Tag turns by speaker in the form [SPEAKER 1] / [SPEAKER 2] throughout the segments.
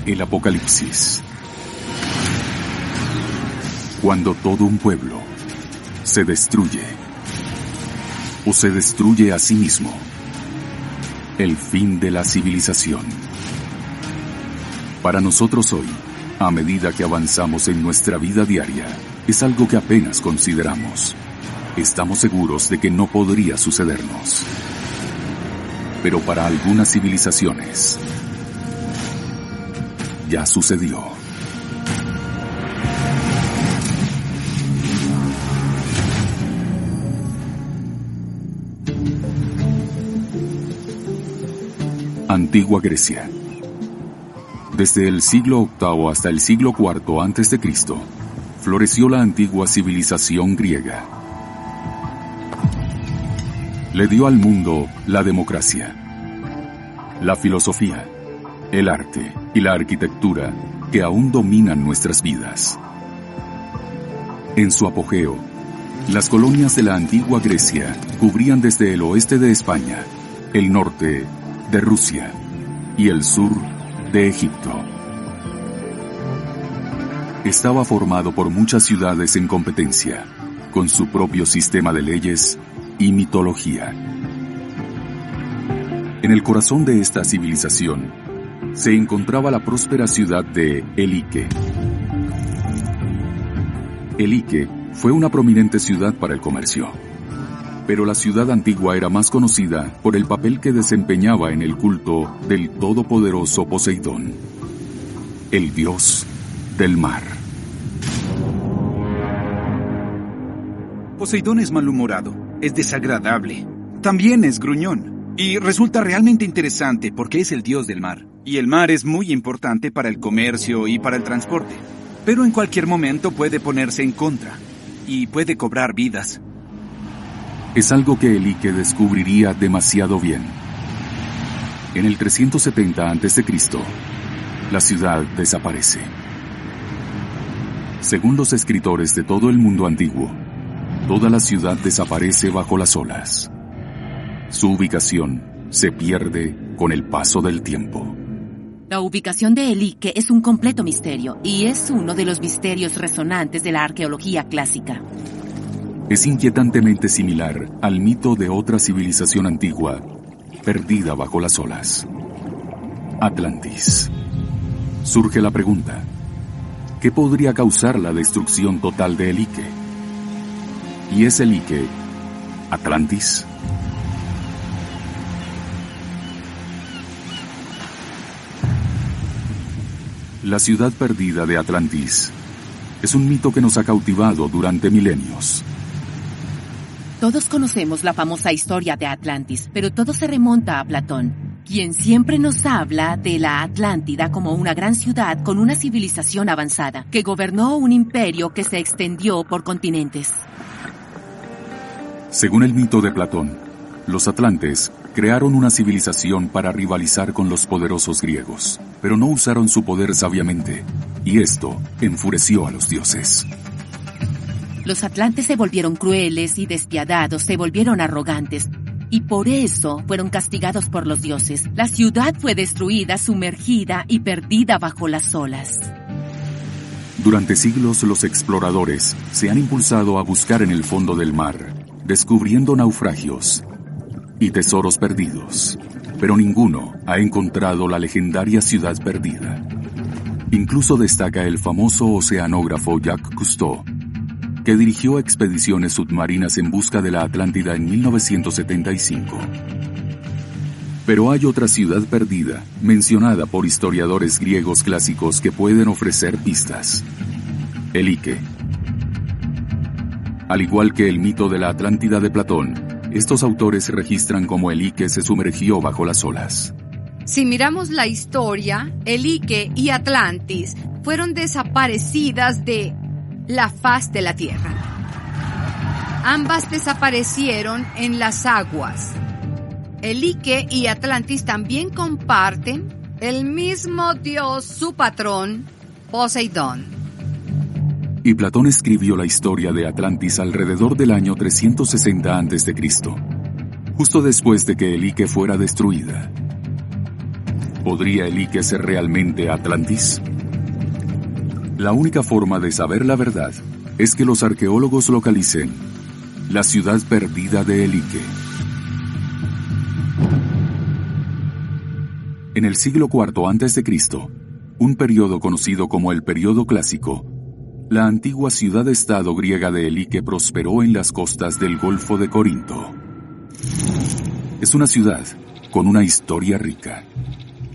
[SPEAKER 1] El Apocalipsis. Cuando todo un pueblo se destruye o se destruye a sí mismo. El fin de la civilización. Para nosotros hoy, a medida que avanzamos en nuestra vida diaria, es algo que apenas consideramos. Estamos seguros de que no podría sucedernos. Pero para algunas civilizaciones, ya sucedió. Antigua Grecia. Desde el siglo VIII hasta el siglo IV a.C., floreció la antigua civilización griega. Le dio al mundo la democracia, la filosofía, el arte y la arquitectura que aún dominan nuestras vidas. En su apogeo, las colonias de la antigua Grecia cubrían desde el oeste de España, el norte de Rusia y el sur de Egipto. Estaba formado por muchas ciudades en competencia, con su propio sistema de leyes y mitología. En el corazón de esta civilización se encontraba la próspera ciudad de Elike. Elike fue una prominente ciudad para el comercio, pero la ciudad antigua era más conocida por el papel que desempeñaba en el culto del todopoderoso Poseidón, el dios del mar.
[SPEAKER 2] Poseidón es malhumorado, es desagradable, también es gruñón, y resulta realmente interesante porque es el dios del mar. Y el mar es muy importante para el comercio y para el transporte, pero en cualquier momento puede ponerse en contra, y puede cobrar vidas.
[SPEAKER 1] Es algo que Elike descubriría demasiado bien. En el 370 a.C., la ciudad desaparece. Según los escritores de todo el mundo antiguo, toda la ciudad desaparece bajo las olas. Su ubicación se pierde con el paso del tiempo.
[SPEAKER 3] La ubicación de Elike es un completo misterio y es uno de los misterios resonantes de la arqueología clásica.
[SPEAKER 1] Es inquietantemente similar al mito de otra civilización antigua, perdida bajo las olas. Atlantis. Surge la pregunta: ¿qué podría causar la destrucción total de Elike? ¿Y es Elike Atlantis? La ciudad perdida de Atlantis es un mito que nos ha cautivado durante milenios.
[SPEAKER 3] Todos conocemos la famosa historia de Atlantis, pero todo se remonta a Platón, quien siempre nos habla de la Atlántida como una gran ciudad con una civilización avanzada, que gobernó un imperio que se extendió por continentes.
[SPEAKER 1] Según el mito de Platón, los atlantes crearon una civilización para rivalizar con los poderosos griegos, pero no usaron su poder sabiamente, y esto enfureció a los dioses.
[SPEAKER 3] Los atlantes se volvieron crueles y despiadados, se volvieron arrogantes, y por eso fueron castigados por los dioses. La ciudad fue destruida, sumergida y perdida bajo las olas.
[SPEAKER 1] Durante siglos los exploradores se han impulsado a buscar en el fondo del mar, descubriendo naufragios y tesoros perdidos, pero ninguno ha encontrado la legendaria ciudad perdida. Incluso destaca el famoso oceanógrafo Jacques Cousteau, que dirigió expediciones submarinas en busca de la Atlántida en 1975. Pero hay otra ciudad perdida, mencionada por historiadores griegos clásicos que pueden ofrecer pistas: Elike. Al igual que el mito de la Atlántida de Platón, estos autores registran cómo Elike se sumergió bajo las olas.
[SPEAKER 4] Si miramos la historia, Elike y Atlantis fueron desaparecidas de la faz de la tierra. Ambas desaparecieron en las aguas. Elike y Atlantis también comparten el mismo dios, su patrón, Poseidón.
[SPEAKER 1] Y Platón escribió la historia de Atlantis alrededor del año 360 a.C., justo después de que Elike fuera destruida. ¿Podría Elike ser realmente Atlantis? La única forma de saber la verdad es que los arqueólogos localicen la ciudad perdida de Elike. En el siglo IV a.C., un periodo conocido como el Período Clásico, la antigua ciudad-estado griega de Elike prosperó en las costas del Golfo de Corinto. Es una ciudad con una historia rica.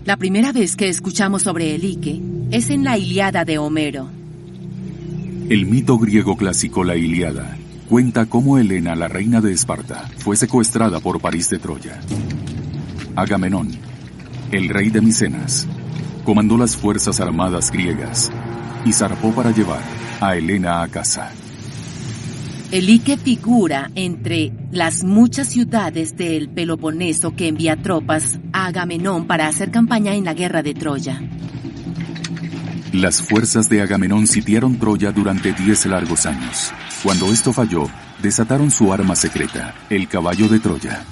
[SPEAKER 3] La primera vez que escuchamos sobre Elike es en la Ilíada de Homero.
[SPEAKER 1] El mito griego clásico La Ilíada cuenta cómo Helena, la reina de Esparta, fue secuestrada por París de Troya. Agamenón, el rey de Micenas, comandó las fuerzas armadas griegas y zarpó para llevar a Helena a casa.
[SPEAKER 3] Elike figura entre las muchas ciudades del Peloponeso que envía tropas a Agamenón para hacer campaña en la guerra de Troya.
[SPEAKER 1] Las fuerzas de Agamenón sitiaron Troya durante 10 largos años. Cuando esto falló, desataron su arma secreta, el caballo de Troya.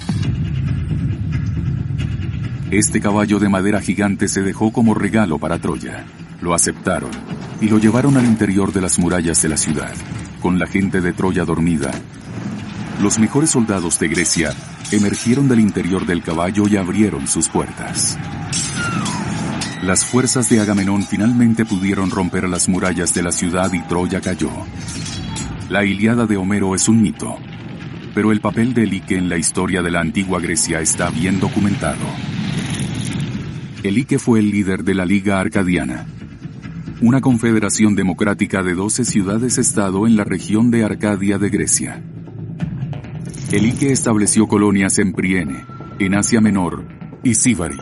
[SPEAKER 1] Este caballo de madera gigante se dejó como regalo para Troya. Lo aceptaron y lo llevaron al interior de las murallas de la ciudad. Con la gente de Troya dormida, los mejores soldados de Grecia emergieron del interior del caballo y abrieron sus puertas. Las fuerzas de Agamenón finalmente pudieron romper las murallas de la ciudad y Troya cayó. La Ilíada de Homero es un mito, pero el papel de Elike en la historia de la antigua Grecia está bien documentado. Elike fue el líder de la Liga Arcadiana, una confederación democrática de 12 ciudades-estado en la región de Arcadia de Grecia. Elike estableció colonias en Priene, en Asia Menor, y Sibari,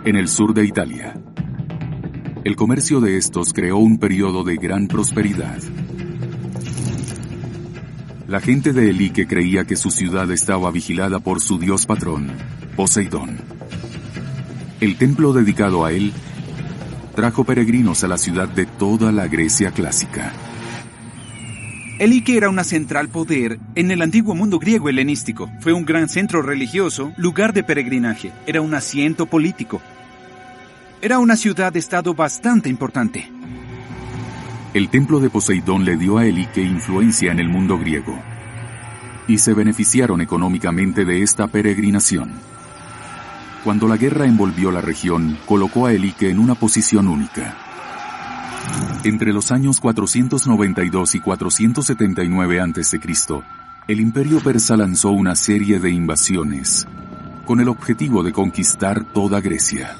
[SPEAKER 1] en el sur de Italia. El comercio de estos creó un periodo de gran prosperidad. La gente de Elike creía que su ciudad estaba vigilada por su dios patrón, Poseidón. El templo dedicado a él trajo peregrinos a la ciudad de toda la Grecia clásica.
[SPEAKER 2] Elike era una central poder en el antiguo mundo griego helenístico. Fue un gran centro religioso, lugar de peregrinaje. Era un asiento político. Era una ciudad-estado bastante importante.
[SPEAKER 1] El templo de Poseidón le dio a Elike influencia en el mundo griego, y se beneficiaron económicamente de esta peregrinación. Cuando la guerra envolvió la región, colocó a Elike en una posición única. Entre los años 492 y 479 a.C., el imperio persa lanzó una serie de invasiones, con el objetivo de conquistar toda Grecia.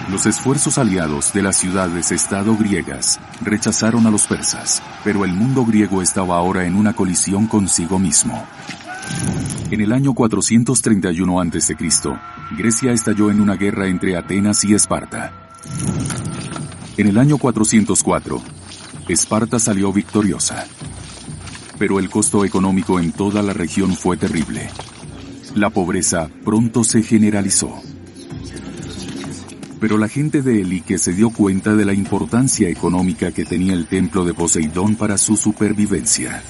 [SPEAKER 1] Los esfuerzos aliados de las ciudades-estado griegas rechazaron a los persas, pero el mundo griego estaba ahora en una colisión consigo mismo. En el año 431 a.C., Grecia estalló en una guerra entre Atenas y Esparta. En el año 404, Esparta salió victoriosa. Pero el costo económico en toda la región fue terrible. La pobreza pronto se generalizó. Pero la gente de Elike se dio cuenta de la importancia económica que tenía el templo de Poseidón para su supervivencia.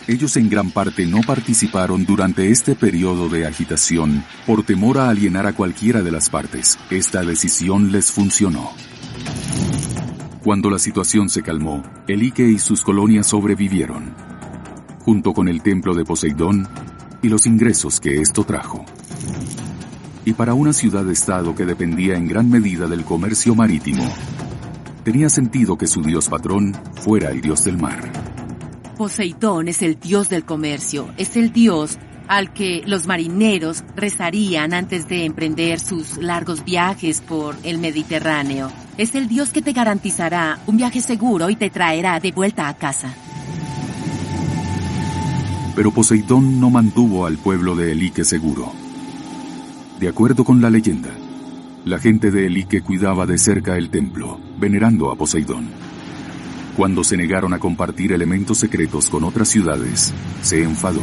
[SPEAKER 1] Ellos en gran parte no participaron durante este periodo de agitación por temor a alienar a cualquiera de las partes. Esta decisión les funcionó. Cuando la situación se calmó, Elike y sus colonias sobrevivieron, junto con el templo de Poseidón y los ingresos que esto trajo. Y para una ciudad-estado que dependía en gran medida del comercio marítimo, tenía sentido que su dios patrón fuera el dios del mar.
[SPEAKER 3] Poseidón es el dios del comercio, es el dios al que los marineros rezarían antes de emprender sus largos viajes por el Mediterráneo. Es el dios que te garantizará un viaje seguro y te traerá de vuelta a casa.
[SPEAKER 1] Pero Poseidón no mantuvo al pueblo de Elike seguro. De acuerdo con la leyenda, la gente de Elike cuidaba de cerca el templo, venerando a Poseidón. Cuando se negaron a compartir elementos secretos con otras ciudades, se enfadó.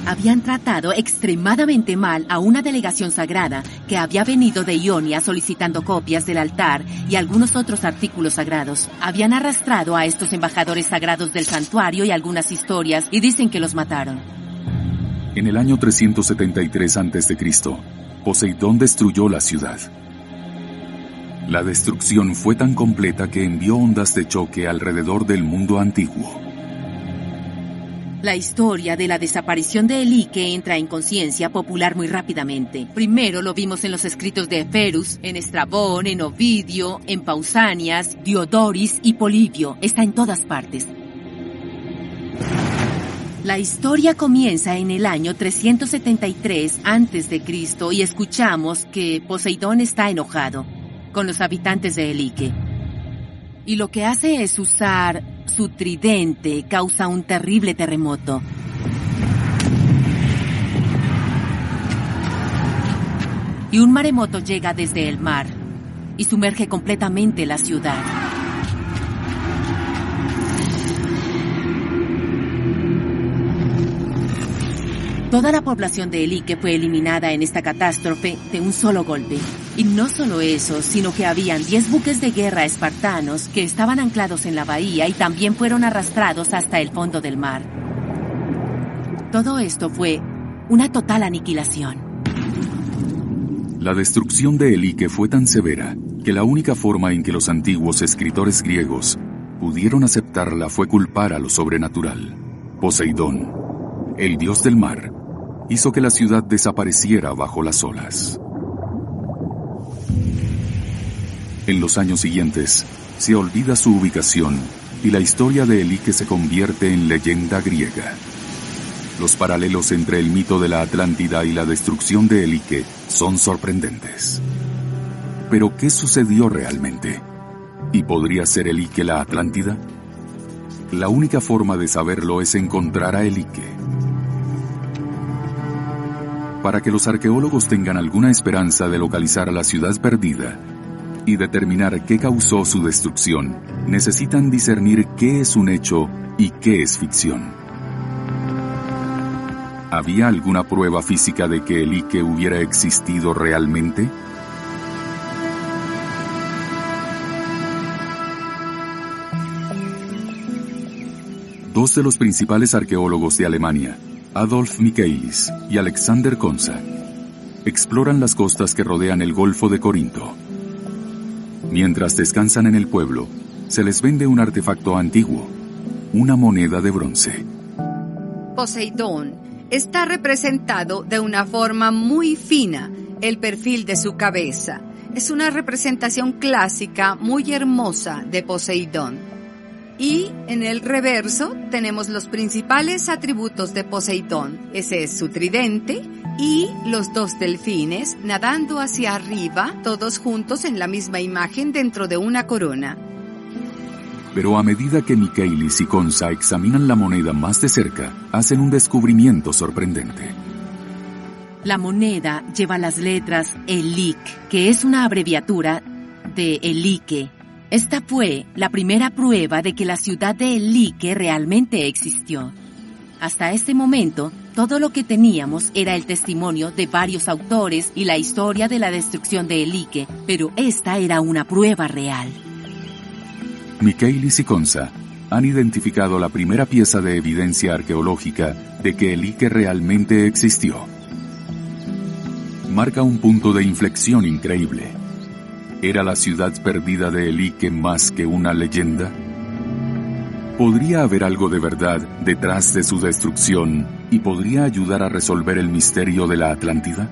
[SPEAKER 3] Habían tratado extremadamente mal a una delegación sagrada que había venido de Ionia solicitando copias del altar y algunos otros artículos sagrados. Habían arrastrado a estos embajadores sagrados del santuario y algunas historias y dicen que los mataron.
[SPEAKER 1] En el año 373 a.C., Poseidón destruyó la ciudad. La destrucción fue tan completa que envió ondas de choque alrededor del mundo antiguo.
[SPEAKER 3] La historia de la desaparición de Elike entra en conciencia popular muy rápidamente. Primero lo vimos en los escritos de Ferus, en Estrabón, en Ovidio, en Pausanias, Diodoris y Polibio. Está en todas partes. La historia comienza en el año 373 a.C. y escuchamos que Poseidón está enojado con los habitantes de Elike. Y lo que hace es usar su tridente, causa un terrible terremoto. Y un maremoto llega desde el mar y sumerge completamente la ciudad. Toda la población de Elike fue eliminada en esta catástrofe de un solo golpe. Y no solo eso, sino que habían 10 buques de guerra espartanos que estaban anclados en la bahía y también fueron arrastrados hasta el fondo del mar. Todo esto fue una total aniquilación.
[SPEAKER 1] La destrucción de Elike fue tan severa que la única forma en que los antiguos escritores griegos pudieron aceptarla fue culpar a lo sobrenatural. Poseidón, el dios del mar, hizo que la ciudad desapareciera bajo las olas. En los años siguientes, se olvida su ubicación y la historia de Elike se convierte en leyenda griega. Los paralelos entre el mito de la Atlántida y la destrucción de Elike son sorprendentes. Pero, ¿qué sucedió realmente? ¿Y podría ser Elike la Atlántida? La única forma de saberlo es encontrar a Elike. Para que los arqueólogos tengan alguna esperanza de localizar a la ciudad perdida y determinar qué causó su destrucción, necesitan discernir qué es un hecho y qué es ficción. ¿Había alguna prueba física de que Elike hubiera existido realmente? Dos de los principales arqueólogos de Alemania, Adolf Michaelis y Alexander Konza, exploran las costas que rodean el Golfo de Corinto. Mientras descansan en el pueblo, se les vende un artefacto antiguo, una moneda de bronce.
[SPEAKER 4] Poseidón está representado de una forma muy fina, el perfil de su cabeza. Es una representación clásica muy hermosa de Poseidón. Y en el reverso tenemos los principales atributos de Poseidón. Ese es su tridente y los 2 delfines nadando hacia arriba, todos juntos en la misma imagen dentro de una corona.
[SPEAKER 1] Pero a medida que Michaelis y Konza examinan la moneda más de cerca, hacen un descubrimiento sorprendente.
[SPEAKER 3] La moneda lleva las letras Elik, que es una abreviatura de Elike. Esta fue la primera prueba de que la ciudad de Elike realmente existió. Hasta este momento, todo lo que teníamos era el testimonio de varios autores y la historia de la destrucción de Elike, pero esta era una prueba real.
[SPEAKER 1] Michaelis y Konza han identificado la primera pieza de evidencia arqueológica de que Elike realmente existió. Marca un punto de inflexión increíble. ¿Era la ciudad perdida de Elike más que una leyenda? ¿Podría haber algo de verdad detrás de su destrucción y podría ayudar a resolver el misterio de la Atlántida?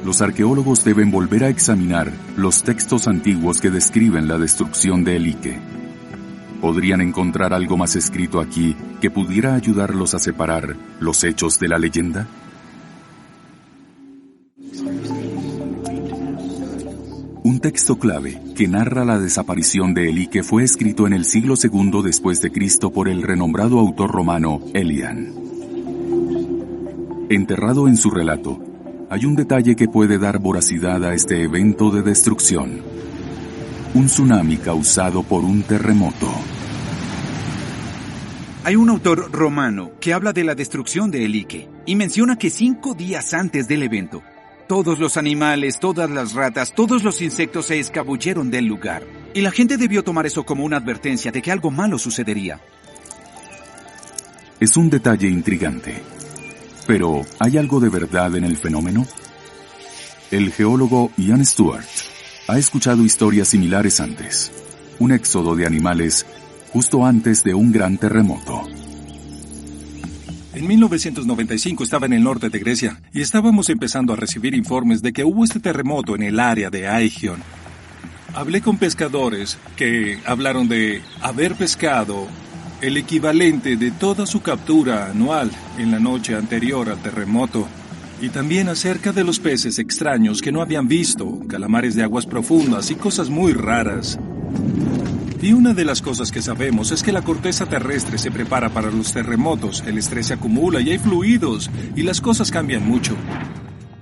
[SPEAKER 1] Los arqueólogos deben volver a examinar los textos antiguos que describen la destrucción de Elike. ¿Podrían encontrar algo más escrito aquí que pudiera ayudarlos a separar los hechos de la leyenda? Un texto clave que narra la desaparición de Elike fue escrito en el siglo II después de Cristo por el renombrado autor romano Elian. Enterrado en su relato, hay un detalle que puede dar voracidad a este evento de destrucción. Un tsunami causado por un terremoto.
[SPEAKER 2] Hay un autor romano que habla de la destrucción de Elike y menciona que 5 días antes del evento, todos los animales, todas las ratas, todos los insectos se escabulleron del lugar. Y la gente debió tomar eso como una advertencia de que algo malo sucedería.
[SPEAKER 1] Es un detalle intrigante. Pero, ¿hay algo de verdad en el fenómeno? El geólogo Ian Stewart ha escuchado historias similares antes. Un éxodo de animales justo antes de un gran terremoto.
[SPEAKER 5] En 1995 estaba en el norte de Grecia y estábamos empezando a recibir informes de que hubo este terremoto en el área de Aegion. Hablé con pescadores que hablaron de haber pescado el equivalente de toda su captura anual en la noche anterior al terremoto, y también acerca de los peces extraños que no habían visto, calamares de aguas profundas y cosas muy raras. Y una de las cosas que sabemos es que la corteza terrestre se prepara para los terremotos, el estrés se acumula y hay fluidos, y las cosas cambian mucho.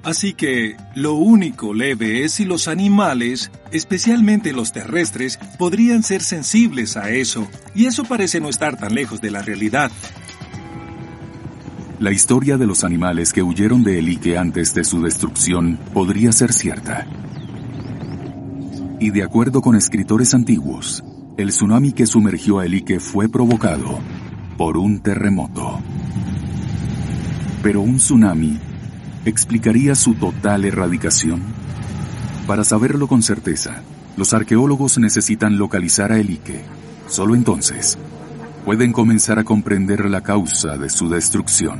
[SPEAKER 5] Así que lo único leve es si los animales, especialmente los terrestres, podrían ser sensibles a eso, y eso parece no estar tan lejos de la realidad.
[SPEAKER 1] La historia de los animales que huyeron de Elike antes de su destrucción podría ser cierta. Y de acuerdo con escritores antiguos, el tsunami que sumergió a Elike fue provocado por un terremoto. Pero un tsunami ¿explicaría su total erradicación? Para saberlo con certeza, los arqueólogos necesitan localizar a Elike. Solo entonces pueden comenzar a comprender la causa de su destrucción.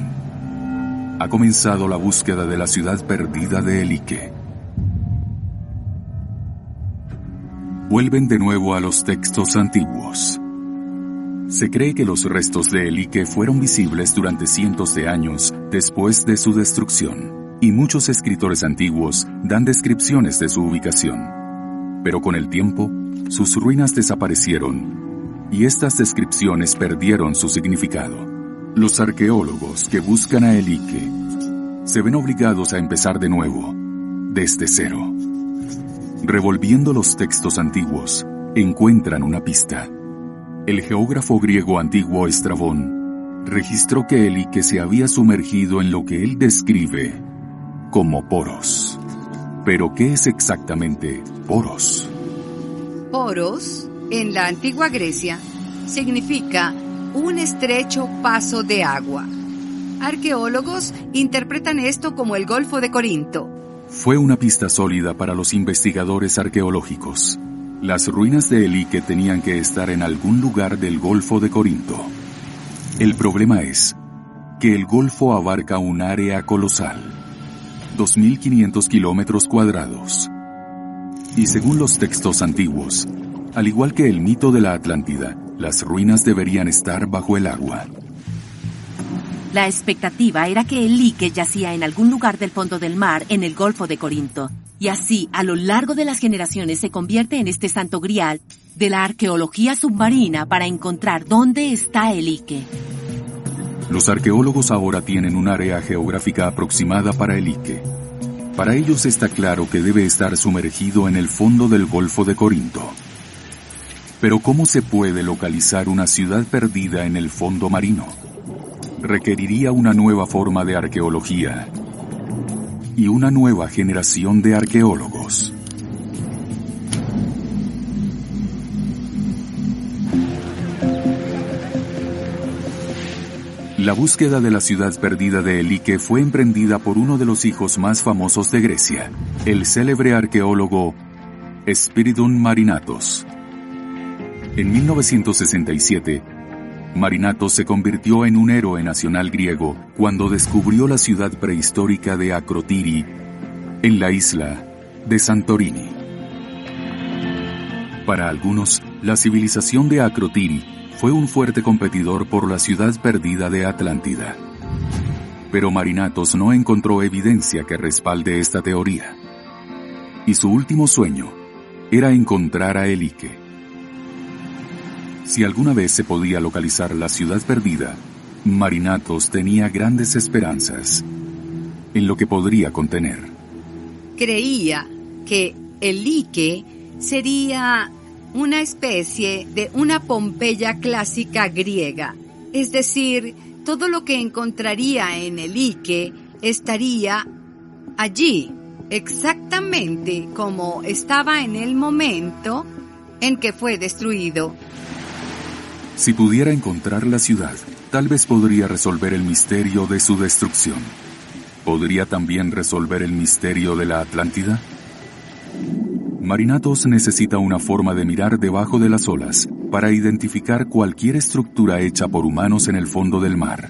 [SPEAKER 1] Ha comenzado la búsqueda de la ciudad perdida de Elike. Vuelven de nuevo a los textos antiguos. Se cree que los restos de Elike fueron visibles durante cientos de años después de su destrucción, y muchos escritores antiguos dan descripciones de su ubicación. Pero con el tiempo, sus ruinas desaparecieron, y estas descripciones perdieron su significado. Los arqueólogos que buscan a Elike se ven obligados a empezar de nuevo, desde cero. Revolviendo los textos antiguos, encuentran una pista. El geógrafo griego antiguo Estrabón registró que Elike se había sumergido en lo que él describe como Poros. ¿Pero qué es exactamente Poros?
[SPEAKER 4] Poros, en la antigua Grecia, significa un estrecho paso de agua. Arqueólogos interpretan esto como el Golfo de Corinto.
[SPEAKER 1] Fue una pista sólida para los investigadores arqueológicos. Las ruinas de Elike tenían que estar en algún lugar del Golfo de Corinto. El problema es que el Golfo abarca un área colosal, 2.500 kilómetros cuadrados. Y según los textos antiguos, al igual que el mito de la Atlántida, las ruinas deberían estar bajo el agua.
[SPEAKER 3] La expectativa era que Elike yacía en algún lugar del fondo del mar en el Golfo de Corinto. Y así, a lo largo de las generaciones, se convierte en este santo grial de la arqueología submarina para encontrar dónde está Elike.
[SPEAKER 1] Los arqueólogos ahora tienen un área geográfica aproximada para Elike. Para ellos está claro que debe estar sumergido en el fondo del Golfo de Corinto. Pero ¿cómo se puede localizar una ciudad perdida en el fondo marino? Requeriría una nueva forma de arqueología y una nueva generación de arqueólogos. La búsqueda de la ciudad perdida de Elike fue emprendida por uno de los hijos más famosos de Grecia, el célebre arqueólogo Spiridon Marinatos. En 1967, Marinatos se convirtió en un héroe nacional griego cuando descubrió la ciudad prehistórica de Akrotiri, en la isla de Santorini. Para algunos, la civilización de Akrotiri fue un fuerte competidor por la ciudad perdida de Atlántida. Pero Marinatos no encontró evidencia que respalde esta teoría. Y su último sueño era encontrar a Elike. Si alguna vez se podía localizar la ciudad perdida, Marinatos tenía grandes esperanzas en lo que podría contener.
[SPEAKER 4] Creía que Elike sería una especie de una Pompeya clásica griega. Es decir, todo lo que encontraría en Elike estaría allí, exactamente como estaba en el momento en que fue destruido.
[SPEAKER 1] Si pudiera encontrar la ciudad, tal vez podría resolver el misterio de su destrucción. ¿podría también resolver el misterio de la Atlántida? Marinatos necesita una forma de mirar debajo de las olas para identificar cualquier estructura hecha por humanos en el fondo del mar.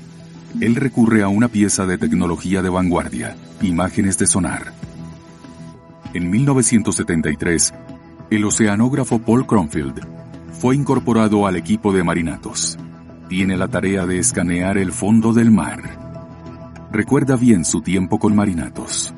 [SPEAKER 1] Él recurre a una pieza de tecnología de vanguardia, imágenes de sonar. En 1973, el oceanógrafo Paul Cronfield fue incorporado al equipo de Marinatos. Tiene la tarea de escanear el fondo del mar. Recuerda bien su tiempo con Marinatos.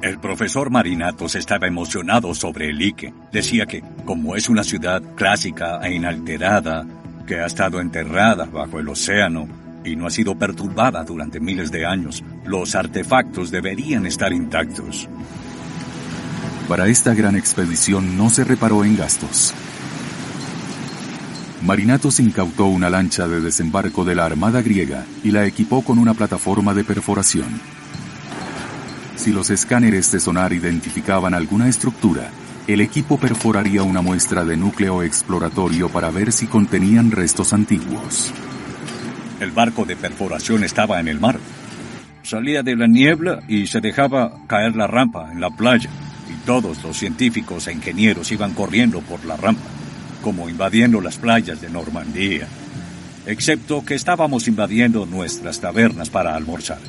[SPEAKER 6] El profesor Marinatos estaba emocionado sobre el Ike. Decía que, como es una ciudad clásica e inalterada, que ha estado enterrada bajo el océano y no ha sido perturbada durante miles de años, los artefactos deberían estar intactos.
[SPEAKER 1] Para esta gran expedición no se reparó en gastos. Marinatos incautó una lancha de desembarco de la Armada griega y la equipó con una plataforma de perforación. Si los escáneres de sonar identificaban alguna estructura, el equipo perforaría una muestra de núcleo exploratorio para ver si contenían restos antiguos.
[SPEAKER 6] El barco de perforación estaba en el mar. Salía de la niebla y se dejaba caer la rampa en la playa, y todos los científicos e ingenieros iban corriendo por la rampa, como invadiendo las playas de Normandía, excepto que estábamos invadiendo nuestras tabernas para almorzar.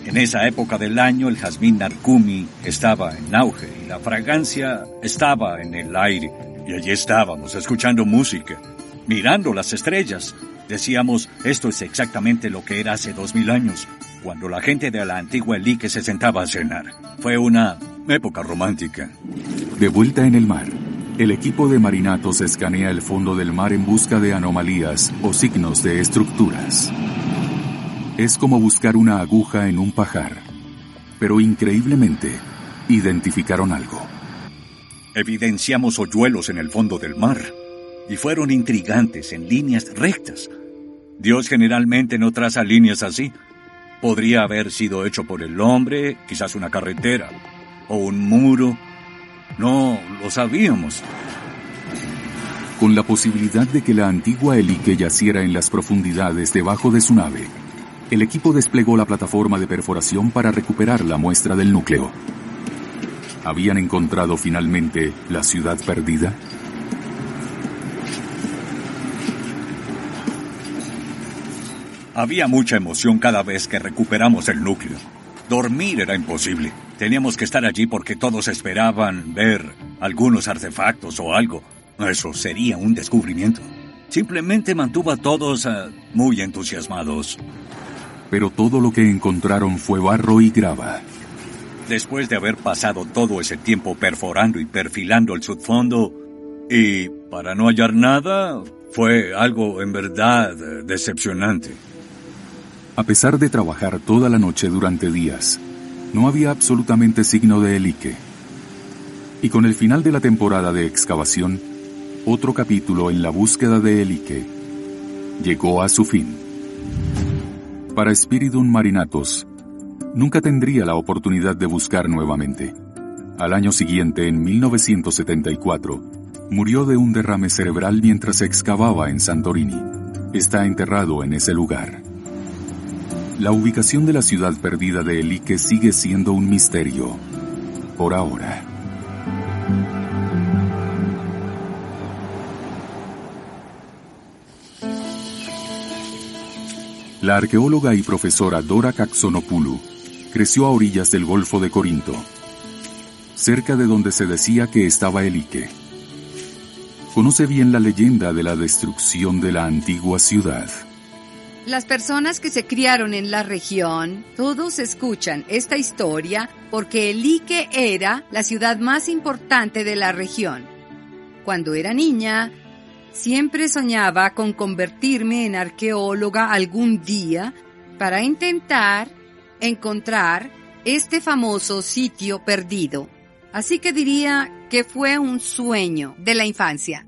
[SPEAKER 6] En esa época del año el jazmín narcumi estaba en auge y la fragancia estaba en el aire. Y allí estábamos, escuchando música, mirando las estrellas. Decíamos, esto es exactamente lo que era hace 2000 años, cuando la gente de la antigua Elike se sentaba a cenar. Fue una época romántica.
[SPEAKER 1] De vuelta en el mar, el equipo de Marinatos escanea el fondo del mar en busca de anomalías o signos de estructuras. Es como buscar una aguja en un pajar. Pero increíblemente, identificaron algo.
[SPEAKER 6] Evidenciamos hoyuelos en el fondo del mar, y fueron intrigantes en líneas rectas. Dios generalmente no traza líneas así. Podría haber sido hecho por el hombre, quizás una carretera, o un muro. No lo sabíamos.
[SPEAKER 1] Con la posibilidad de que la antigua Elike yaciera en las profundidades debajo de su nave, el equipo desplegó la plataforma de perforación para recuperar la muestra del núcleo. ¿Habían encontrado finalmente la ciudad perdida?
[SPEAKER 6] Había mucha emoción cada vez que recuperamos el núcleo. Dormir era imposible. Teníamos que estar allí porque todos esperaban ver algunos artefactos o algo. Eso sería un descubrimiento. Simplemente mantuvo a todos muy entusiasmados.
[SPEAKER 1] Pero todo lo que encontraron fue barro y grava.
[SPEAKER 6] Después de haber pasado todo ese tiempo perforando y perfilando el subfondo, y para no hallar nada, fue algo en verdad decepcionante.
[SPEAKER 1] A pesar de trabajar toda la noche durante días, no había absolutamente signo de Elike. Y con el final de la temporada de excavación, otro capítulo en la búsqueda de Elike llegó a su fin. Para Spiridon Marinatos, nunca tendría la oportunidad de buscar nuevamente. Al año siguiente, en 1974, murió de un derrame cerebral mientras excavaba en Santorini. Está enterrado en ese lugar. La ubicación de la ciudad perdida de Elike sigue siendo un misterio, por ahora. La arqueóloga y profesora Dora Kaxonopoulou creció a orillas del Golfo de Corinto, cerca de donde se decía que estaba Elike. Conoce bien la leyenda de la destrucción de la antigua ciudad.
[SPEAKER 4] Las personas que se criaron en la región, todos escuchan esta historia porque Elike era la ciudad más importante de la región. Cuando era niña, siempre soñaba con convertirme en arqueóloga algún día para intentar encontrar este famoso sitio perdido. Así que diría que fue un sueño de la infancia.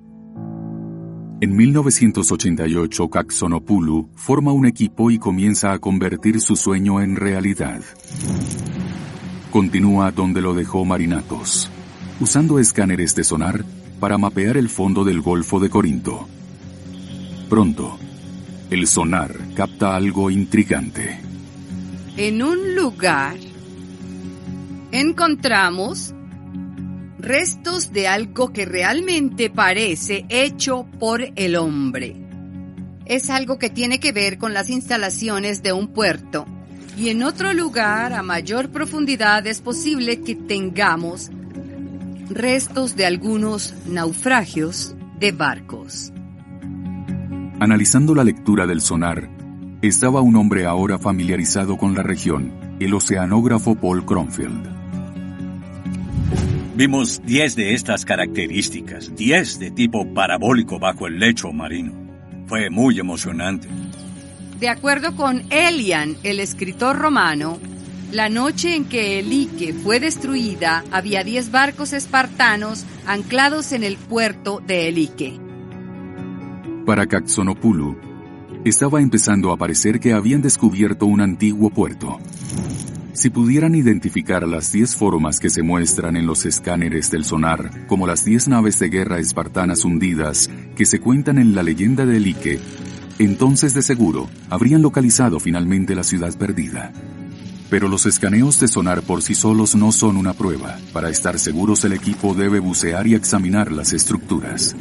[SPEAKER 1] En 1988, Kaxonopoulou forma un equipo y comienza a convertir su sueño en realidad. Continúa donde lo dejó Marinatos, usando escáneres de sonar para mapear el fondo del Golfo de Corinto. Pronto, el sonar capta algo intrigante.
[SPEAKER 4] en un lugar encontramos restos de algo que realmente parece hecho por el hombre. Es algo que tiene que ver con las instalaciones de un puerto. Y en otro lugar, a mayor profundidad, es posible que tengamos restos de algunos naufragios de barcos.
[SPEAKER 1] Analizando la lectura del sonar, estaba un hombre ahora familiarizado con la región, el oceanógrafo Paul Cronfield.
[SPEAKER 6] Vimos 10 de estas características, 10 de tipo parabólico bajo el lecho marino. Fue muy emocionante.
[SPEAKER 4] De acuerdo con Elian, el escritor romano, la noche en que Elike fue destruida, había 10 barcos espartanos anclados en el puerto de Elike.
[SPEAKER 1] Para Caxonopulu, estaba empezando a parecer que habían descubierto un antiguo puerto. Si pudieran identificar las 10 formas que se muestran en los escáneres del sonar, como las 10 naves de guerra espartanas hundidas que se cuentan en la leyenda de Elike, entonces de seguro habrían localizado finalmente la ciudad perdida. Pero los escaneos de sonar por sí solos no son una prueba. Para estar seguros, el equipo debe bucear y examinar las estructuras.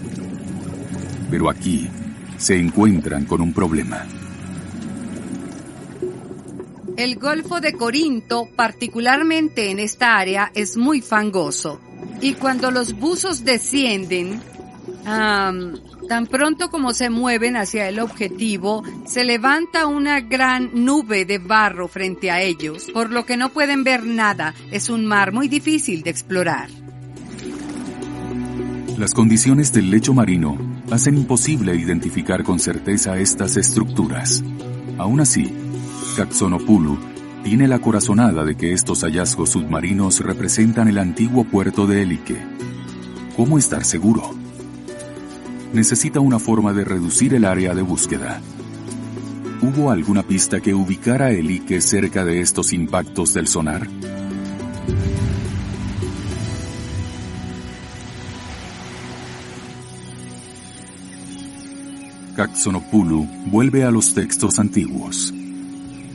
[SPEAKER 1] Pero aquí se encuentran con un problema.
[SPEAKER 4] El Golfo de Corinto, particularmente en esta área, es muy fangoso. Y cuando los buzos descienden, tan pronto como se mueven hacia el objetivo, se levanta una gran nube de barro frente a ellos, por lo que no pueden ver nada. Es un mar muy difícil de explorar.
[SPEAKER 1] Las condiciones del lecho marino hacen imposible identificar con certeza estas estructuras. Aún así, Caxonopulu tiene la corazonada de que estos hallazgos submarinos representan el antiguo puerto de Elike. ¿Cómo estar seguro? Necesita una forma de reducir el área de búsqueda. ¿Hubo alguna pista que ubicara a Elike cerca de estos impactos del sonar? Caxonopulu vuelve a los textos antiguos.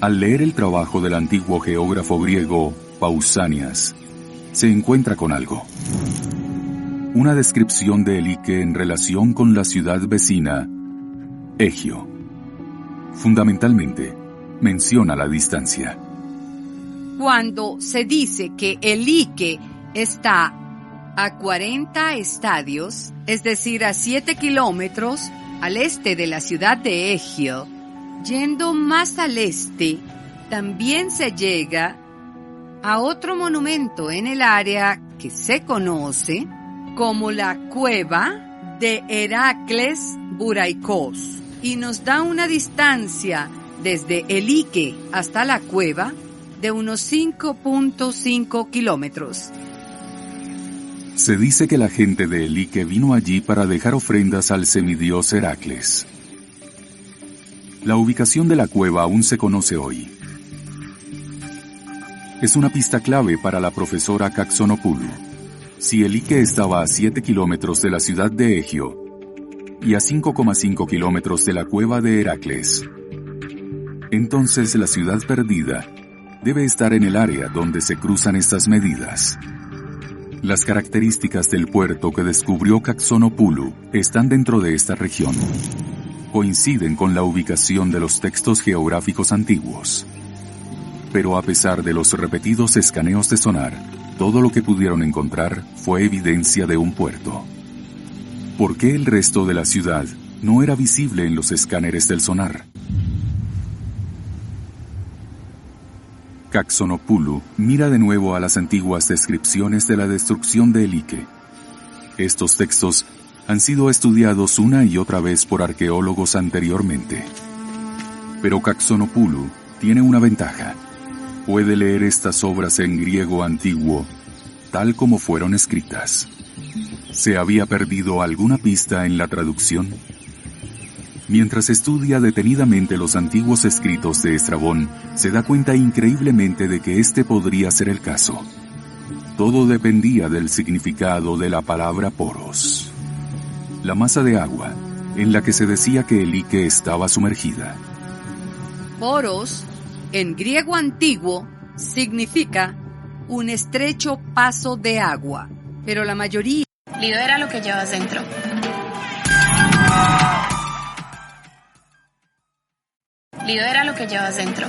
[SPEAKER 1] Al leer el trabajo del antiguo geógrafo griego Pausanias, se encuentra con algo. Una descripción de Elike en relación con la ciudad vecina, Egio. Fundamentalmente, menciona la distancia.
[SPEAKER 4] Cuando se dice que Elike está a 40 estadios, es decir, a 7 kilómetros al este de la ciudad de Egio, yendo más al este, también se llega a otro monumento en el área que se conoce como la cueva de Heracles Buraikos, y nos da una distancia desde Elike hasta la cueva de unos 5.5 kilómetros.
[SPEAKER 1] Se dice que la gente de Elike vino allí para dejar ofrendas al semidios Heracles. La ubicación de la cueva aún se conoce hoy. Es una pista clave para la profesora Caxonopulu. Si Elike estaba a 7 kilómetros de la ciudad de Egio y a 5,5 kilómetros de la cueva de Heracles, entonces la ciudad perdida debe estar en el área donde se cruzan estas medidas. Las características del puerto que descubrió Caxonopulu están dentro de esta región. Coinciden con la ubicación de los textos geográficos antiguos. Pero a pesar de los repetidos escaneos de sonar, todo lo que pudieron encontrar fue evidencia de un puerto. ¿Por qué el resto de la ciudad no era visible en los escáneres del sonar? Caxonopulu mira de nuevo a las antiguas descripciones de la destrucción de Elike. Estos textos han sido estudiados una y otra vez por arqueólogos anteriormente. Pero Caxonopulu tiene una ventaja. Puede leer estas obras en griego antiguo, tal como fueron escritas. ¿Se había perdido alguna pista en la traducción? Mientras estudia detenidamente los antiguos escritos de Estrabón, se da cuenta increíblemente de que este podría ser el caso. Todo dependía del significado de la palabra poros, la masa de agua en la que se decía que Elike estaba sumergida.
[SPEAKER 4] Poros en griego antiguo, significa un estrecho paso de agua, pero la mayoría...
[SPEAKER 7] Libera lo que llevas dentro. Libera lo que llevas dentro.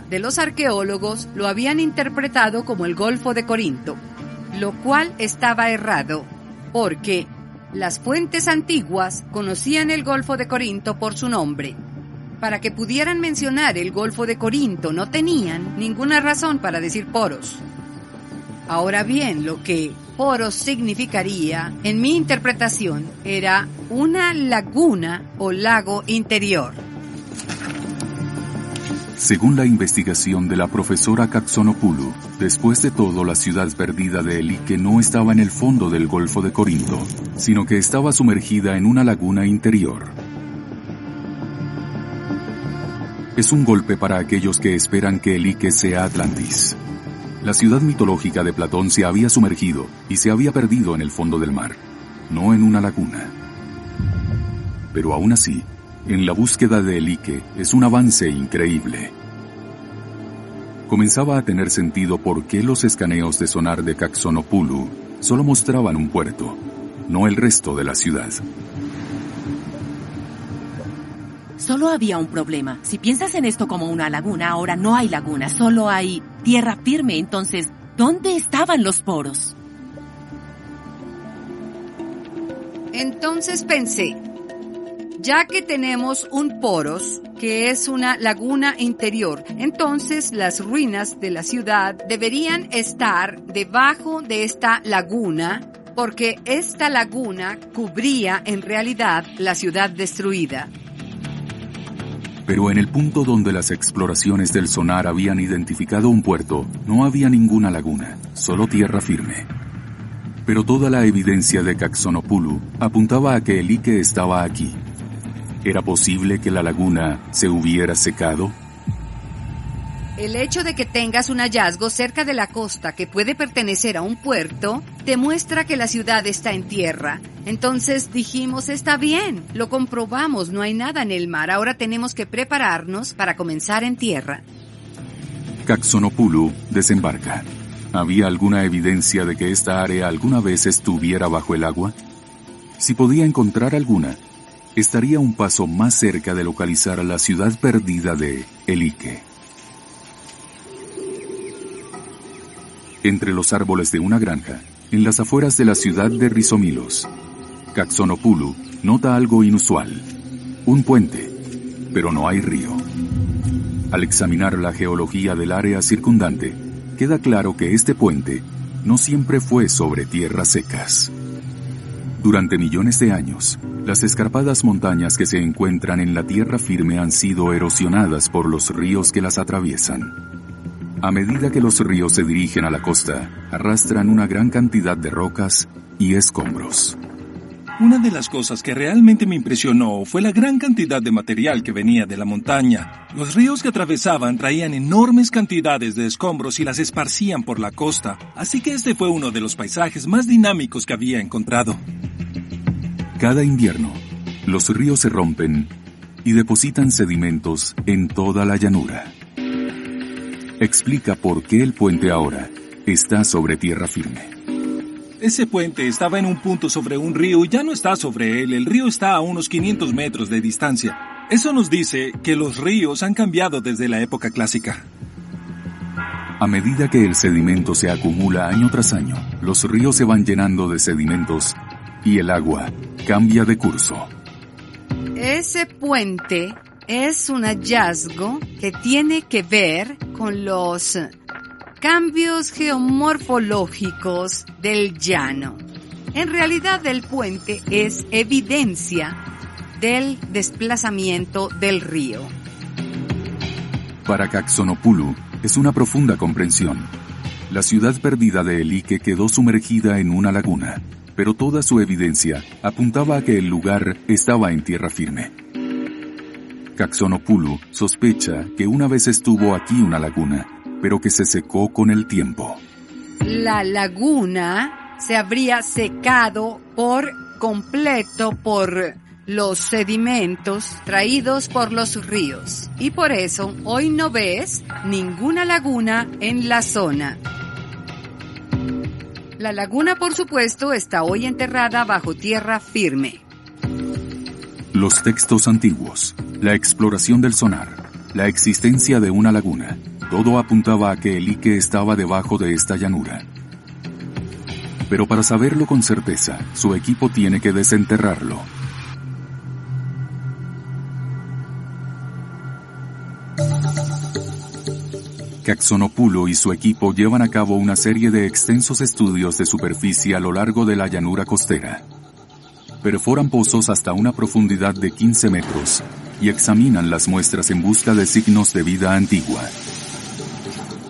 [SPEAKER 4] De los arqueólogos lo habían interpretado como el Golfo de Corinto, lo cual estaba errado, porque las fuentes antiguas conocían el Golfo de Corinto por su nombre. Para que pudieran mencionar el Golfo de Corinto no tenían ninguna razón para decir Poros. Ahora bien, lo que Poros significaría, en mi interpretación, era una laguna o lago interior.
[SPEAKER 1] Según la investigación de la profesora Kaxonopoulou, después de todo la ciudad perdida de Elike no estaba en el fondo del Golfo de Corinto, sino que estaba sumergida en una laguna interior. Es un golpe para aquellos que esperan que Elike sea Atlantis. La ciudad mitológica de Platón se había sumergido y se había perdido en el fondo del mar, no en una laguna. Pero aún así, en la búsqueda de Elike es un avance increíble. Comenzaba a tener sentido por qué los escaneos de sonar de Kaxonopoulou solo mostraban un puerto, no el resto de la ciudad.
[SPEAKER 3] Solo había un problema. Si piensas en esto como una laguna, ahora no hay laguna, solo hay tierra firme. Entonces, ¿dónde estaban los poros?
[SPEAKER 4] Entonces pensé, ya que tenemos un poros, que es una laguna interior, entonces las ruinas de la ciudad deberían estar debajo de esta laguna, porque esta laguna cubría en realidad la ciudad destruida.
[SPEAKER 1] Pero en el punto donde las exploraciones del sonar habían identificado un puerto, no había ninguna laguna, solo tierra firme. Pero toda la evidencia de Kaxonopoulou apuntaba a que Elike estaba aquí. ¿Era posible que la laguna se hubiera secado?
[SPEAKER 4] El hecho de que tengas un hallazgo cerca de la costa que puede pertenecer a un puerto demuestra que la ciudad está en tierra. Entonces dijimos, está bien, lo comprobamos, no hay nada en el mar, ahora tenemos que prepararnos para comenzar en tierra.
[SPEAKER 1] Kaxonopoulou desembarca. ¿Había alguna evidencia de que esta área alguna vez estuviera bajo el agua? Si podía encontrar alguna, estaría un paso más cerca de localizar a la ciudad perdida de Elike. Entre los árboles de una granja, en las afueras de la ciudad de Rizomilos, Kaxonopoulou nota algo inusual. Un puente, pero no hay río. Al examinar la geología del área circundante, queda claro que este puente no siempre fue sobre tierras secas. Durante millones de años, las escarpadas montañas que se encuentran en la tierra firme han sido erosionadas por los ríos que las atraviesan. A medida que los ríos se dirigen a la costa, arrastran una gran cantidad de rocas y escombros.
[SPEAKER 5] Una de las cosas que realmente me impresionó fue la gran cantidad de material que venía de la montaña. Los ríos que atravesaban traían enormes cantidades de escombros y las esparcían por la costa, así que este fue uno de los paisajes más dinámicos que había encontrado.
[SPEAKER 1] Cada invierno, los ríos se rompen y depositan sedimentos en toda la llanura. Explica por qué el puente ahora está sobre tierra firme.
[SPEAKER 5] Ese puente estaba en un punto sobre un río y ya no está sobre él. El río está a unos 500 metros de distancia. Eso nos dice que los ríos han cambiado desde la época clásica.
[SPEAKER 1] A medida que el sedimento se acumula año tras año, los ríos se van llenando de sedimentos y el agua cambia de curso.
[SPEAKER 4] Ese puente es un hallazgo que tiene que ver con los cambios geomorfológicos del llano. En realidad, el puente es evidencia del desplazamiento del río.
[SPEAKER 1] Para Kaxonopoulou es una profunda comprensión. La ciudad perdida de Elike quedó sumergida en una laguna, pero toda su evidencia apuntaba a que el lugar estaba en tierra firme. Kaxonopoulou sospecha que una vez estuvo aquí una laguna, pero que se secó con el tiempo.
[SPEAKER 4] La laguna se habría secado por completo por los sedimentos traídos por los ríos. Y por eso hoy no ves ninguna laguna en la zona. La laguna, por supuesto, está hoy enterrada bajo tierra firme.
[SPEAKER 1] Los textos antiguos, la exploración del sonar, la existencia de una laguna, todo apuntaba a que el Ike estaba debajo de esta llanura. Pero para saberlo con certeza, su equipo tiene que desenterrarlo. Caxonopulo y su equipo llevan a cabo una serie de extensos estudios de superficie a lo largo de la llanura costera. Perforan pozos hasta una profundidad de 15 metros y examinan las muestras en busca de signos de vida antigua.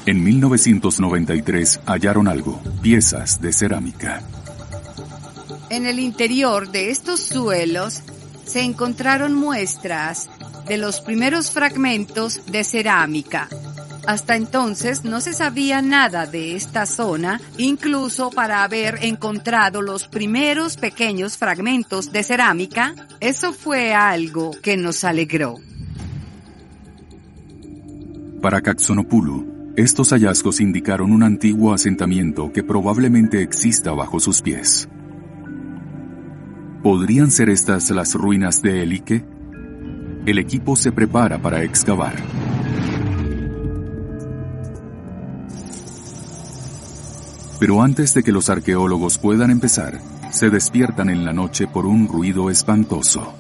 [SPEAKER 1] En 1993 hallaron algo, piezas de cerámica.
[SPEAKER 4] En el interior de estos suelos se encontraron muestras de los primeros fragmentos de cerámica. Hasta entonces no se sabía nada de esta zona, incluso para haber encontrado los primeros pequeños fragmentos de cerámica. Eso fue algo que nos alegró.
[SPEAKER 1] Para Caxonopulo, estos hallazgos indicaron un antiguo asentamiento que probablemente exista bajo sus pies. ¿Podrían ser estas las ruinas de El Ike? El equipo se prepara para excavar. Pero antes de que los arqueólogos puedan empezar, se despiertan en la noche por un ruido espantoso.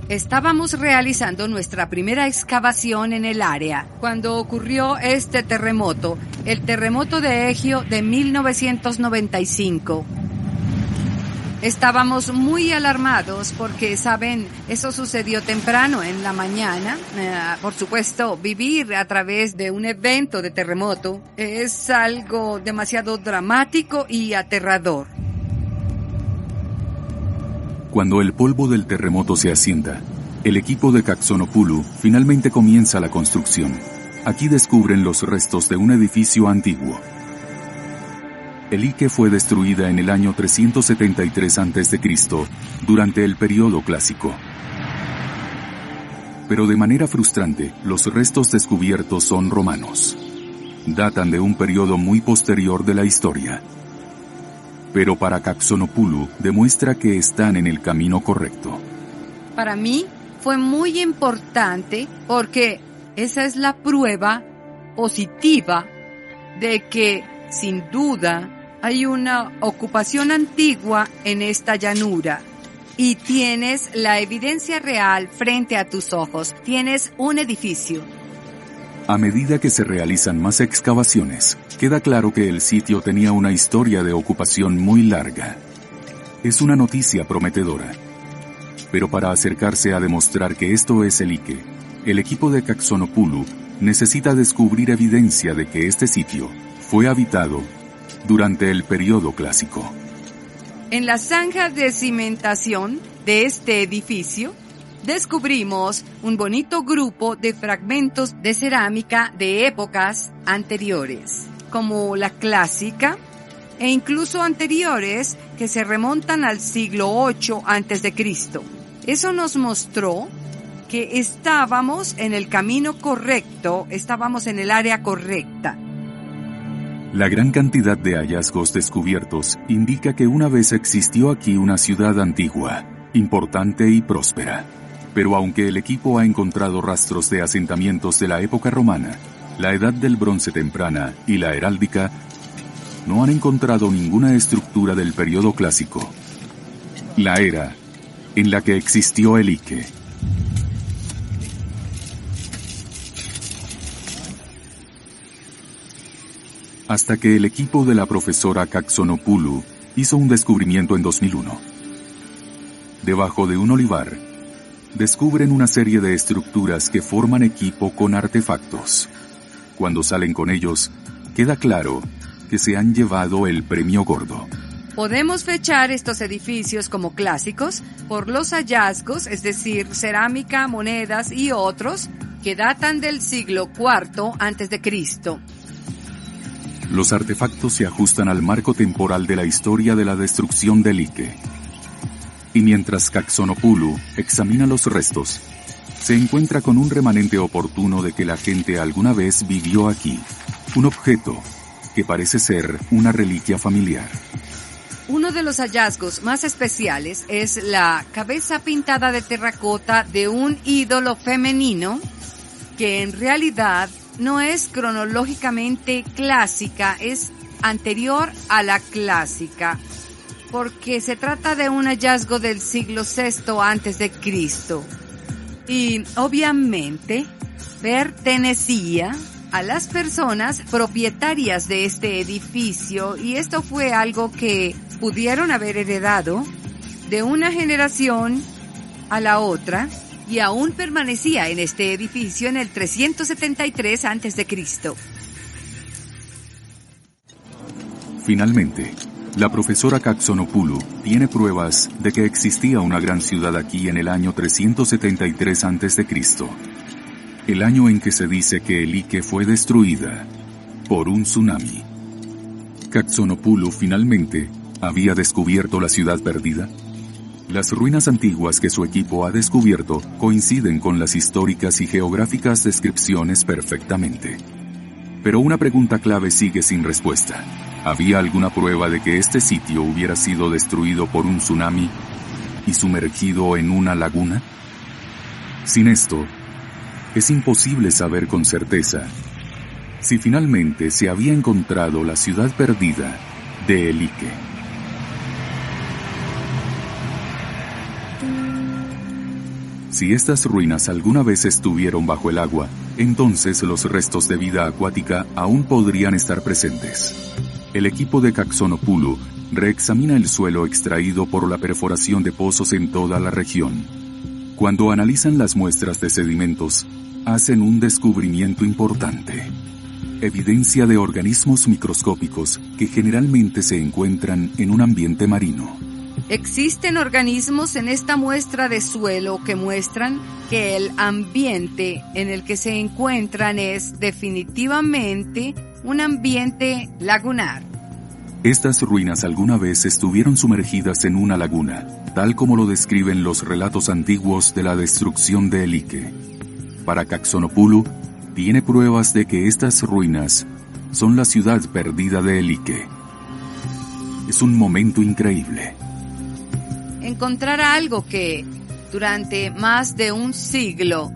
[SPEAKER 4] Estábamos realizando nuestra primera excavación en el área cuando ocurrió este terremoto, el terremoto de Egio de 1995. Estábamos muy alarmados porque, saben, eso sucedió temprano en la mañana. Por supuesto, vivir a través de un evento de terremoto es algo demasiado dramático y aterrador.
[SPEAKER 1] Cuando el polvo del terremoto se asienta, el equipo de Caxonopulo finalmente comienza la construcción. Aquí descubren los restos de un edificio antiguo. El Ike fue destruida en el año 373 a.C., durante el período clásico. Pero de manera frustrante, los restos descubiertos son romanos. Datan de un período muy posterior de la historia. Pero para Caxonopulo demuestra que están en el camino correcto.
[SPEAKER 4] Para mí fue muy importante porque esa es la prueba positiva de que, sin duda, hay una ocupación antigua en esta llanura y tienes la evidencia real frente a tus ojos. Tienes un edificio.
[SPEAKER 1] A medida que se realizan más excavaciones, queda claro que el sitio tenía una historia de ocupación muy larga. Es una noticia prometedora. Pero para acercarse a demostrar que esto es el Ike, el equipo de Caxonopulo necesita descubrir evidencia de que este sitio fue habitado durante el período clásico.
[SPEAKER 4] En la zanja de cimentación de este edificio, descubrimos un bonito grupo de fragmentos de cerámica de épocas anteriores, como la clásica, e incluso anteriores que se remontan al siglo VIII a.C. Eso nos mostró que estábamos en el camino correcto, estábamos en el área correcta.
[SPEAKER 1] La gran cantidad de hallazgos descubiertos indica que una vez existió aquí una ciudad antigua, importante y próspera. Pero aunque el equipo ha encontrado rastros de asentamientos de la época romana, la Edad del Bronce temprana y la heráldica, no han encontrado ninguna estructura del período clásico, la era en la que existió el Ike. Hasta que el equipo de la profesora Caxonopulo hizo un descubrimiento en 2001. Debajo de un olivar, descubren una serie de estructuras que forman equipo con artefactos. Cuando salen con ellos, queda claro que se han llevado el premio gordo.
[SPEAKER 4] Podemos fechar estos edificios como clásicos por los hallazgos, es decir, cerámica, monedas y otros que datan del siglo IV a.C.
[SPEAKER 1] Los artefactos se ajustan al marco temporal de la historia de la destrucción del Ike. Y mientras Kaxonopoulou examina los restos, se encuentra con un remanente oportuno de que la gente alguna vez vivió aquí. Un objeto que parece ser una reliquia familiar.
[SPEAKER 4] Uno de los hallazgos más especiales es la cabeza pintada de terracota de un ídolo femenino que en realidad no es cronológicamente clásica, es anterior a la clásica, porque se trata de un hallazgo del siglo VI antes de Cristo. Y obviamente pertenecía a las personas propietarias de este edificio, y esto fue algo que pudieron haber heredado de una generación a la otra, y aún permanecía en este edificio en el 373 a.C.
[SPEAKER 1] Finalmente, la profesora Kaxonopoulou tiene pruebas de que existía una gran ciudad aquí en el año 373 a.C., el año en que se dice que Elike fue destruida por un tsunami. Kaxonopoulou finalmente había descubierto la ciudad perdida. Las ruinas antiguas que su equipo ha descubierto coinciden con las históricas y geográficas descripciones perfectamente. Pero una pregunta clave sigue sin respuesta. ¿Había alguna prueba de que este sitio hubiera sido destruido por un tsunami y sumergido en una laguna? Sin esto, es imposible saber con certeza si finalmente se había encontrado la ciudad perdida de Elike. Si estas ruinas alguna vez estuvieron bajo el agua, entonces los restos de vida acuática aún podrían estar presentes. El equipo de Kaxonopoulou reexamina el suelo extraído por la perforación de pozos en toda la región. Cuando analizan las muestras de sedimentos, hacen un descubrimiento importante. Evidencia de organismos microscópicos que generalmente se encuentran en un ambiente marino.
[SPEAKER 4] Existen organismos en esta muestra de suelo que muestran que el ambiente en el que se encuentran es definitivamente un ambiente lagunar.
[SPEAKER 1] Estas ruinas alguna vez estuvieron sumergidas en una laguna, tal como lo describen los relatos antiguos de la destrucción de Elike. Para Kaxonopoulou, tiene pruebas de que estas ruinas son la ciudad perdida de Elike. Es un momento increíble.
[SPEAKER 4] Encontrar algo que durante más de un siglo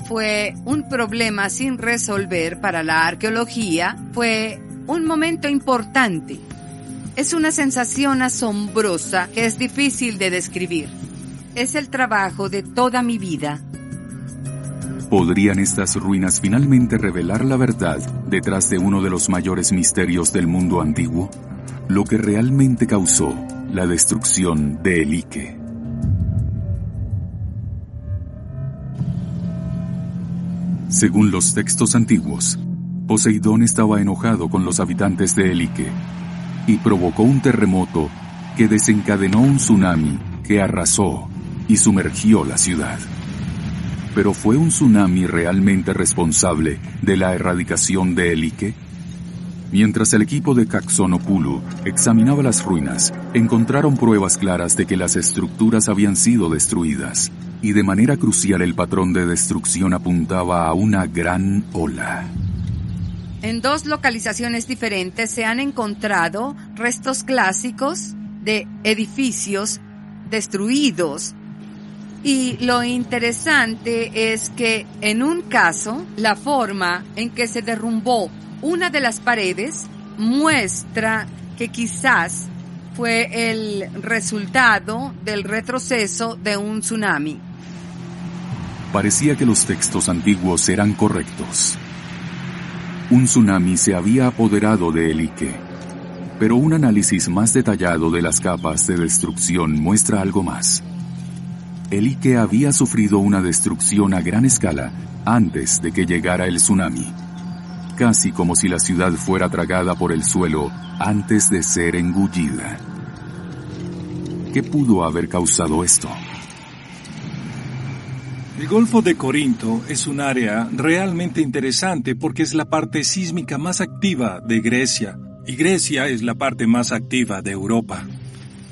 [SPEAKER 4] fue un problema sin resolver para la arqueología fue un momento importante. Es una sensación asombrosa que es difícil de describir. Es el trabajo de toda mi vida.
[SPEAKER 1] ¿Podrían estas ruinas finalmente revelar la verdad detrás de uno de los mayores misterios del mundo antiguo? Lo que realmente causó la destrucción de Elike. Según los textos antiguos, Poseidón estaba enojado con los habitantes de Elike y provocó un terremoto que desencadenó un tsunami que arrasó y sumergió la ciudad. ¿Pero fue un tsunami realmente responsable de la erradicación de Elike? Mientras el equipo de Kaxonopoulou examinaba las ruinas, encontraron pruebas claras de que las estructuras habían sido destruidas, y de manera crucial el patrón de destrucción apuntaba a una gran ola.
[SPEAKER 4] En dos localizaciones diferentes se han encontrado restos clásicos de edificios destruidos. Y lo interesante es que en un caso, la forma en que se derrumbó una de las paredes muestra que quizás fue el resultado del retroceso de un tsunami.
[SPEAKER 1] Parecía que los textos antiguos eran correctos. Un tsunami se había apoderado de Elike, pero un análisis más detallado de las capas de destrucción muestra algo más. Elike había sufrido una destrucción a gran escala antes de que llegara el tsunami, casi como si la ciudad fuera tragada por el suelo antes de ser engullida. ¿Qué pudo haber causado esto?
[SPEAKER 5] El Golfo de Corinto es un área realmente interesante porque es la parte sísmica más activa de Grecia, y Grecia es la parte más activa de Europa.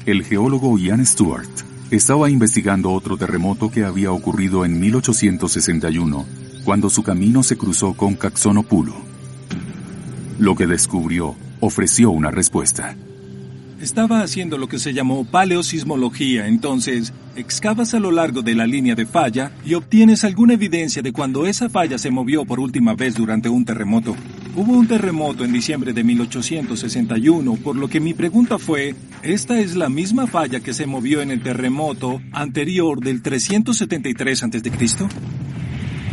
[SPEAKER 1] El geólogo Ian Stewart estaba investigando otro terremoto que había ocurrido en 1861, cuando su camino se cruzó con Caxonopulo. Lo que descubrió ofreció una respuesta.
[SPEAKER 5] Estaba haciendo lo que se llamó paleosismología, entonces excavas a lo largo de la línea de falla y obtienes alguna evidencia de cuando esa falla se movió por última vez durante un terremoto. Hubo un terremoto en diciembre de 1861, por lo que mi pregunta fue, ¿esta es la misma falla que se movió en el terremoto anterior del 373 a.C.?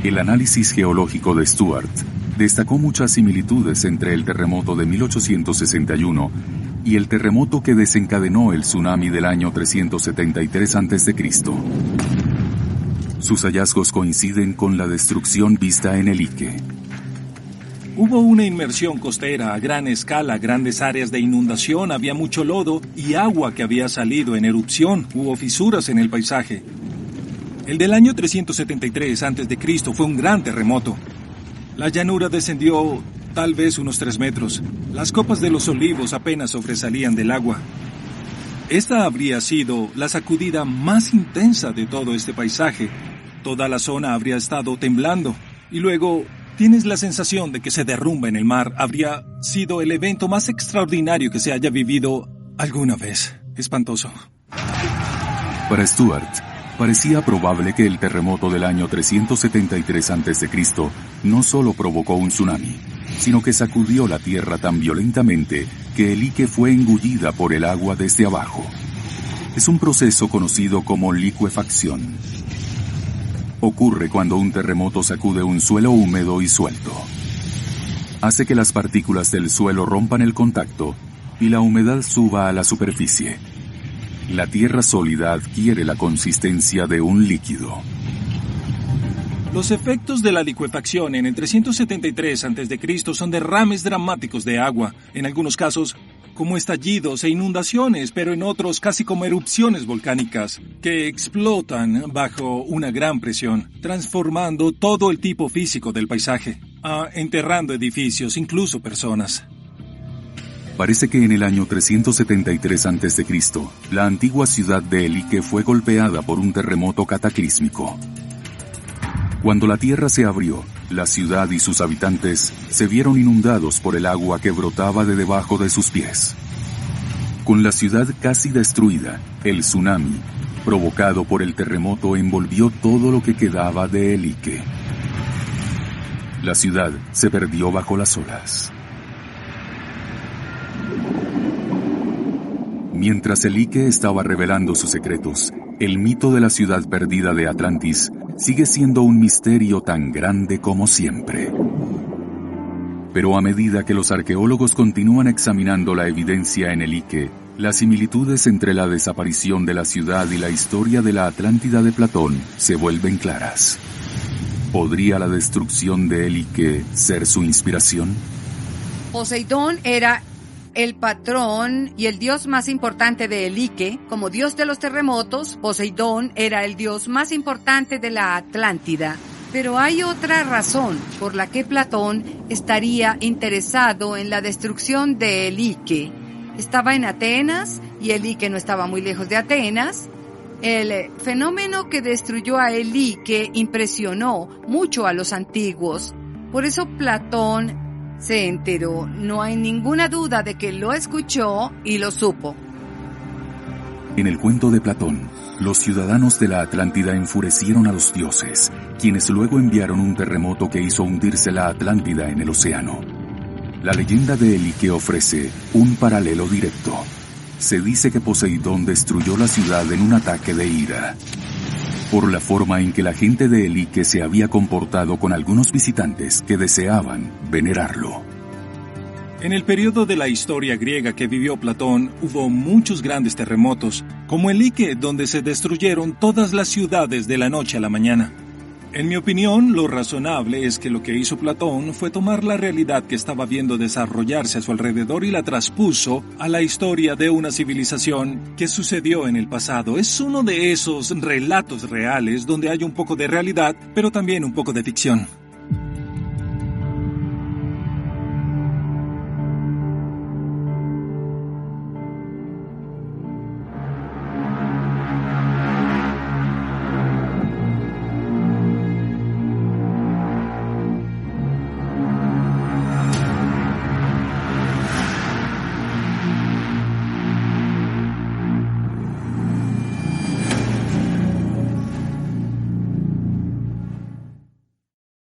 [SPEAKER 1] El análisis geológico de Stuart destacó muchas similitudes entre el terremoto de 1861 y el terremoto que desencadenó el tsunami del año 373 a.C. Sus hallazgos coinciden con la destrucción vista en el Ike.
[SPEAKER 5] Hubo una inmersión costera a gran escala, grandes áreas de inundación, había mucho lodo y agua que había salido en erupción, hubo fisuras en el paisaje. El del año 373 a.C. fue un gran terremoto. La llanura descendió tal vez unos 3 metros. Las copas de los olivos apenas sobresalían del agua. Esta habría sido la sacudida más intensa de todo este paisaje. Toda la zona habría estado temblando. Y luego tienes la sensación de que se derrumba en el mar. Habría sido el evento más extraordinario que se haya vivido alguna vez. Espantoso.
[SPEAKER 1] Para Stuart, parecía probable que el terremoto del año 373 a.C. no solo provocó un tsunami, sino que sacudió la tierra tan violentamente que el Ike fue engullida por el agua desde abajo. Es un proceso conocido como licuefacción. Ocurre cuando un terremoto sacude un suelo húmedo y suelto. Hace que las partículas del suelo rompan el contacto y la humedad suba a la superficie. La tierra sólida adquiere la consistencia de un líquido.
[SPEAKER 5] Los efectos de la licuefacción en el 373 a.C. son derrames dramáticos de agua, en algunos casos como estallidos e inundaciones, pero en otros casi como erupciones volcánicas, que explotan bajo una gran presión, transformando todo el tipo físico del paisaje, enterrando edificios, incluso personas.
[SPEAKER 1] Parece que en el año 373 a.C., la antigua ciudad de El Ike fue golpeada por un terremoto cataclísmico. Cuando la tierra se abrió, la ciudad y sus habitantes se vieron inundados por el agua que brotaba de debajo de sus pies. Con la ciudad casi destruida, el tsunami, provocado por el terremoto, envolvió todo lo que quedaba de El Ike. La ciudad se perdió bajo las olas. Mientras El Ike estaba revelando sus secretos, el mito de la ciudad perdida de Atlantis sigue siendo un misterio tan grande como siempre. Pero a medida que los arqueólogos continúan examinando la evidencia en El Ike, las similitudes entre la desaparición de la ciudad y la historia de la Atlántida de Platón se vuelven claras. ¿Podría la destrucción de El Ike ser su inspiración?
[SPEAKER 4] Poseidón era el patrón y el dios más importante de El Ike. Como dios de los terremotos, Poseidón era el dios más importante de la Atlántida. Pero hay otra razón por la que Platón estaría interesado en la destrucción de El Ike. Estaba en Atenas y El Ike no estaba muy lejos de Atenas. El fenómeno que destruyó a El Ike impresionó mucho a los antiguos. Por eso Platón se enteró. No hay ninguna duda de que lo escuchó y lo supo.
[SPEAKER 1] En el cuento de Platón, los ciudadanos de la Atlántida enfurecieron a los dioses, quienes luego enviaron un terremoto que hizo hundirse la Atlántida en el océano. La leyenda de El Ike ofrece un paralelo directo. Se dice que Poseidón destruyó la ciudad en un ataque de ira, por la forma en que la gente de El Ike se había comportado con algunos visitantes que deseaban venerarlo.
[SPEAKER 5] En el periodo de la historia griega que vivió Platón, hubo muchos grandes terremotos, como El Ike, donde se destruyeron todas las ciudades de la noche a la mañana. En mi opinión, lo razonable es que lo que hizo Platón fue tomar la realidad que estaba viendo desarrollarse a su alrededor y la traspuso a la historia de una civilización que sucedió en el pasado. Es uno de esos relatos reales donde hay un poco de realidad, pero también un poco de ficción.